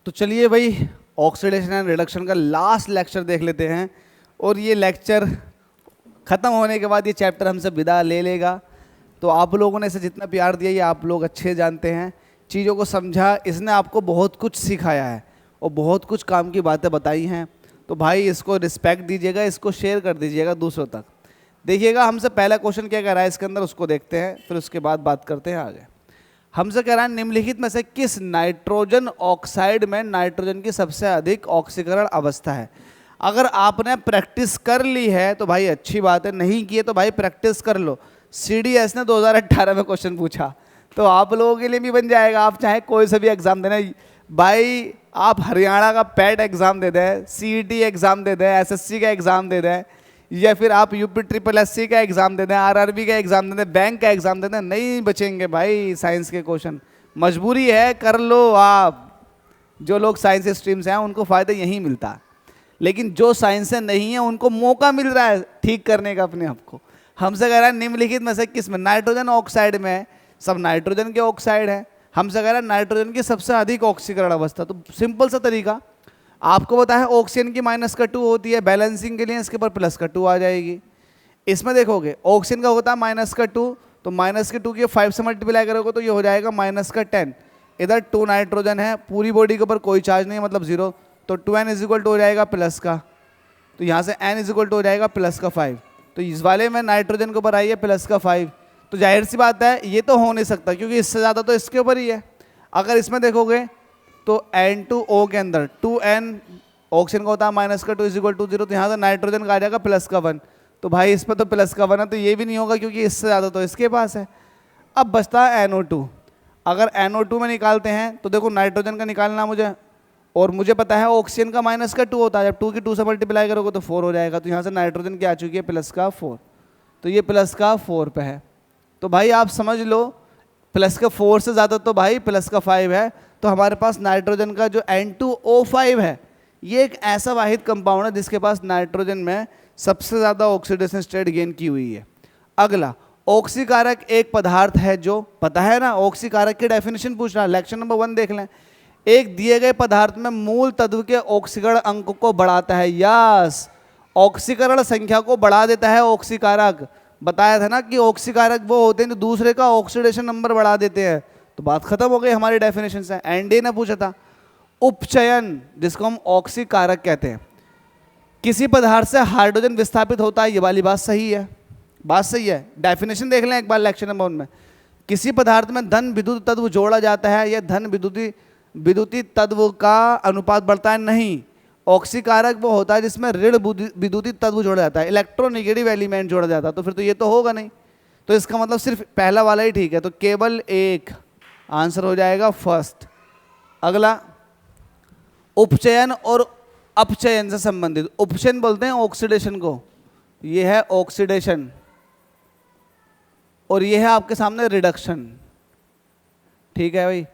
तो चलिए भाई, ऑक्सीडेशन एंड रिडक्शन का लास्ट लेक्चर देख लेते हैं। और ये लेक्चर ख़त्म होने के बाद ये चैप्टर हमसे विदा ले लेगा। तो आप लोगों ने इसे जितना प्यार दिया ये आप लोग अच्छे जानते हैं, चीज़ों को समझा, इसने आपको बहुत कुछ सिखाया है और बहुत कुछ काम की बातें बताई हैं। तो भाई इसको रिस्पेक्ट दीजिएगा, इसको शेयर कर दीजिएगा दूसरों तक। देखिएगा हमसे पहला क्वेश्चन क्या कह रहा है इसके अंदर, उसको देखते हैं, फिर उसके बाद बात करते हैं आगे। हमसे कह रहा है निम्नलिखित में से किस नाइट्रोजन ऑक्साइड में नाइट्रोजन की सबसे अधिक ऑक्सीकरण अवस्था है। अगर आपने प्रैक्टिस कर ली है तो भाई अच्छी बात है, नहीं की है तो भाई प्रैक्टिस कर लो। CDS ने 2018 में क्वेश्चन पूछा तो आप लोगों के लिए भी बन जाएगा। आप चाहे कोई सा भी एग्जाम देना भाई, आप हरियाणा का पैट एग्जाम दे दें, CET एग्जाम दे दें, SSC का एग्जाम दे दें, या फिर आप UPSSC का एग्जाम दे दें, RRB का एग्जाम दे दें, बैंक का एग्जाम दे दें, नहीं बचेंगे भाई साइंस के क्वेश्चन। मजबूरी है, कर लो आप। जो लोग साइंस स्ट्रीम से हैं उनको फ़ायदा यही मिलता है, लेकिन जो साइंस से नहीं है उनको मौका मिल रहा है ठीक करने का अपने आप को। हमसे कह रहा है निम्नलिखित में से किस में, नाइट्रोजन ऑक्साइड में, सब नाइट्रोजन के ऑक्साइड है, हमसे कह रहा है नाइट्रोजन की सबसे अधिक ऑक्सीकरण अवस्था। तो सिंपल सा तरीका आपको पता है, ऑक्सीजन की -2 होती है, बैलेंसिंग के लिए इसके ऊपर +2 आ जाएगी। इसमें देखोगे ऑक्सीजन का होता है -2, तो -2 की 5 से मल्टीप्लाई करोगे तो ये हो जाएगा -10। इधर 2 नाइट्रोजन है, पूरी बॉडी के ऊपर कोई चार्ज नहीं है, मतलब 0, तो 2n = हो जाएगा प्लस का, तो यहाँ से n = हो जाएगा +5। तो इस वाले में नाइट्रोजन के ऊपर आई है +5, तो जाहिर सी बात है ये तो हो नहीं सकता क्योंकि इससे ज़्यादा तो इसके ऊपर ही है। अगर इसमें देखोगे तो N2O के अंदर 2n ऑक्सीजन का होता है -2 = 0, तो यहाँ से नाइट्रोजन का आ जाएगा +1। तो भाई इस पर तो +1 है, तो ये भी नहीं होगा क्योंकि इससे ज़्यादा तो इसके पास है। अब बचता है NO2। अगर NO2 में निकालते हैं तो देखो नाइट्रोजन का निकालना मुझे, और मुझे पता है ऑक्सीजन का -2 होता है, जब 2 की 2 से मल्टीप्लाई करोगे तो 4 हो जाएगा। तो यहाँ से नाइट्रोजन की आ चुकी है +4, तो ये +4 पे है। तो भाई आप समझ लो +4 से ज़्यादा तो भाई +5 है। तो हमारे पास नाइट्रोजन का जो N2O5 है ये एक ऐसा वाहिद कंपाउंड है जिसके पास नाइट्रोजन में सबसे ज़्यादा ऑक्सीडेशन स्टेट गेन की हुई है। अगला, ऑक्सीकारक एक पदार्थ है जो, पता है ना, ऑक्सीकारक की डेफिनेशन पूछ रहा है, लेक्चर नंबर 1 देख लें। एक दिए गए पदार्थ में मूल तत्व के ऑक्सीकरण अंक को बढ़ाता है। यस, ऑक्सीकरण संख्या को बढ़ा देता है ऑक्सीकारक। बताया था ना कि ऑक्सीकारक वो होते हैं जो दूसरे का ऑक्सीडेशन नंबर बढ़ा देते हैं। तो बात खत्म हो गई हमारी डेफिनेशन से। एनडी ने पूछा था उपचयन, जिसको हम ऑक्सीकारक कहते हैं, किसी पदार्थ से हाइड्रोजन विस्थापित होता है। ये वाली बात सही है, बात सही है। डेफिनेशन देख लें एक बार लेक्चर नंबर 1 में। किसी पदार्थ में धन विद्युत तत्व जोड़ा जाता है, यह धन विद्युती तत्व का अनुपात बढ़ता है। नहीं, ऑक्सीकारक वो होता है जिसमें ऋण विद्युती तत्व जोड़ा जाता है, इलेक्ट्रोनिगेटिव एलिमेंट जोड़ा जाता है। तो फिर तो ये तो होगा नहीं, तो इसका मतलब सिर्फ पहला वाला ही ठीक है। तो केवल एक आंसर हो जाएगा फर्स्ट। अगला, उपचयन और अपचयन से संबंधित, उपचयन बोलते हैं ऑक्सीडेशन को, ये है ऑक्सीडेशन, और ये है आपके सामने रिडक्शन। ठीक है भाई,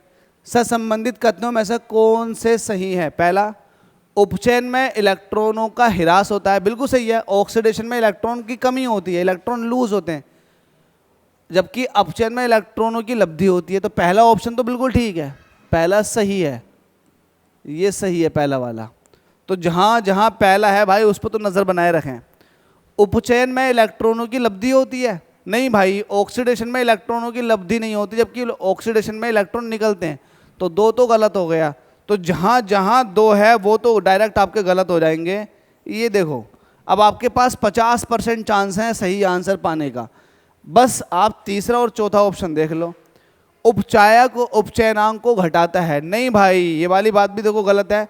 से संबंधित कथनों में से कौन से सही है। पहला, उपचयन में इलेक्ट्रॉनों का ह्रास होता है, बिल्कुल सही है। ऑक्सीडेशन में इलेक्ट्रॉन की कमी होती है, इलेक्ट्रॉन लूज होते हैं, जबकि अपचयन में इलेक्ट्रॉनों की लब्धि होती है। तो पहला ऑप्शन तो बिल्कुल ठीक है, पहला सही है, ये सही है पहला वाला। तो जहां जहां पहला है भाई उस पर तो नजर बनाए रखें। उपचयन में इलेक्ट्रॉनों की लब्धि होती है, नहीं भाई, ऑक्सीडेशन में इलेक्ट्रॉनों की लब्धि नहीं होती, जबकि ऑक्सीडेशन में इलेक्ट्रॉन निकलते हैं। तो 2 तो गलत हो गया। तो जहां जहां 2 है वो तो डायरेक्ट आपके गलत हो जाएंगे। ये देखो, अब आपके पास 50% चांस है सही आंसर पाने का। बस आप तीसरा और चौथा ऑप्शन देख लो। उपचायक उपचयनांक को घटाता है, नहीं भाई, ये वाली बात भी देखो गलत है।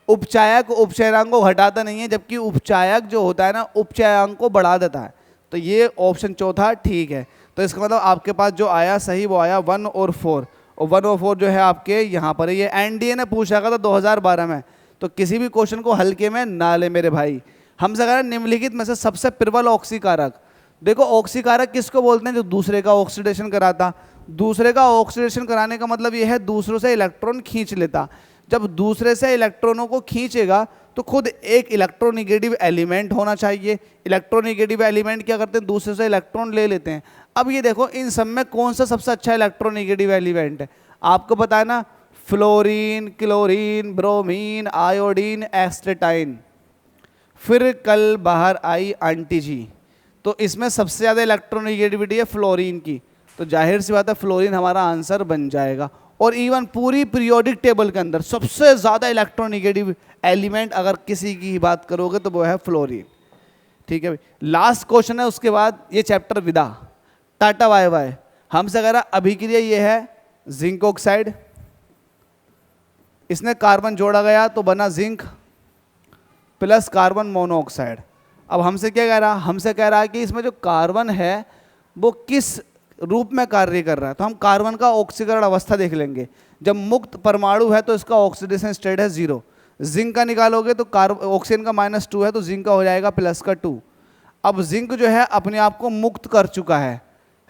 उपचायक उपचयनांक को घटाता नहीं है, जबकि उपचायक जो होता है ना उपचयनांक को बढ़ा देता है। तो ये ऑप्शन चौथा ठीक है। तो इसका मतलब आपके पास जो आया सही वो आया 1 और 4, और 1 और 4 जो है आपके यहाँ पर। ये एनडीए ने पूछा था 2012 में, तो किसी भी क्वेश्चन को हल्के में ना ले मेरे भाई। हमसे कह रहे निम्नलिखित में से सबसे प्रबल ऑक्सीकारक। देखो ऑक्सीकारक किसको बोलते हैं, जो दूसरे का ऑक्सीडेशन कराता। दूसरे का ऑक्सीडेशन कराने का मतलब यह है दूसरों से इलेक्ट्रॉन खींच लेता। जब दूसरे से इलेक्ट्रॉनों को खींचेगा तो खुद एक इलेक्ट्रोनिगेटिव एलिमेंट होना चाहिए। इलेक्ट्रोनिगेटिव एलिमेंट क्या करते हैं, दूसरे से इलेक्ट्रॉन ले लेते हैं। अब ये देखो इन सब में कौन सा सबसे अच्छा इलेक्ट्रोनिगेटिव एलिमेंट है, आपको पता है ना, fluorine, chlorine, bromine, iodine, astatine. फिर कल बाहर आई एंटीजी, तो इसमें सबसे ज़्यादा इलेक्ट्रोनेगेटिविटी है फ्लोरीन की, तो जाहिर सी बात है फ्लोरीन हमारा आंसर बन जाएगा। और इवन पूरी पीरियोडिक टेबल के अंदर सबसे ज़्यादा इलेक्ट्रोनेगेटिव एलिमेंट अगर किसी की बात करोगे तो वो है फ्लोरीन। ठीक है भाई, लास्ट क्वेश्चन है, उसके बाद ये चैप्टर विदा। Tata bye bye. हमसे कह रहा अभी के लिए ये है जिंक ऑक्साइड, इसने कार्बन जोड़ा गया तो बना जिंक प्लस कार्बन मोनोऑक्साइड। अब हमसे क्या कह रहा, हमसे कह रहा है कि इसमें जो कार्बन है वो किस रूप में कार्य कर रहा है, तो हम कार्बन का ऑक्सीकरण अवस्था देख लेंगे। जब मुक्त परमाणु है तो इसका ऑक्सीडेशन स्टेट है 0। जिंक का निकालोगे तो ऑक्सीजन का -2 है तो जिंक का हो जाएगा +2। अब जिंक जो है अपने आप को मुक्त कर चुका है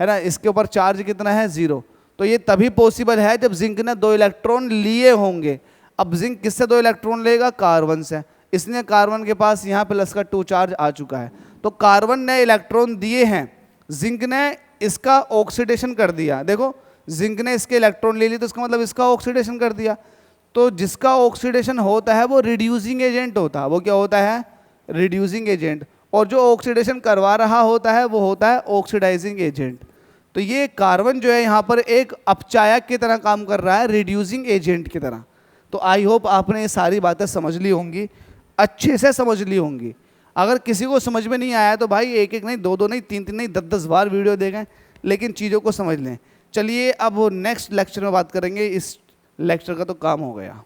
ना, इसके ऊपर चार्ज कितना है 0, तो ये तभी पॉसिबल है जब जिंक ने 2 इलेक्ट्रॉन लिए होंगे। अब जिंक किससे 2 इलेक्ट्रॉन लेगा, कार्बन से, इसलिए कार्बन के पास यहाँ +2 चार्ज आ चुका है, तो कार्बन ने इलेक्ट्रॉन दिए हैं, जिंक ने इसका ऑक्सीडेशन कर दिया। देखो जिंक ने इसके इलेक्ट्रॉन ले लिए तो इसका मतलब इसका ऑक्सीडेशन कर दिया, तो जिसका ऑक्सीडेशन होता है वो रिड्यूसिंग एजेंट होता है। वो क्या होता है, रिड्यूसिंग एजेंट, और जो ऑक्सीडेशन करवा रहा होता है वो होता है ऑक्सीडाइजिंग एजेंट। तो ये कार्बन जो है यहाँ पर एक अपचायक की तरह काम कर रहा है, रिड्यूसिंग एजेंट की तरह। तो आई होप आपने ये सारी बातें समझ ली होंगी, अच्छे से समझ ली होंगी। अगर किसी को समझ में नहीं आया तो भाई एक एक नहीं, दो दो नहीं, तीन तीन नहीं, 10-10 बार वीडियो देखें, लेकिन चीज़ों को समझ लें। चलिए अब नेक्स्ट लेक्चर में बात करेंगे, इस लेक्चर का तो काम हो गया।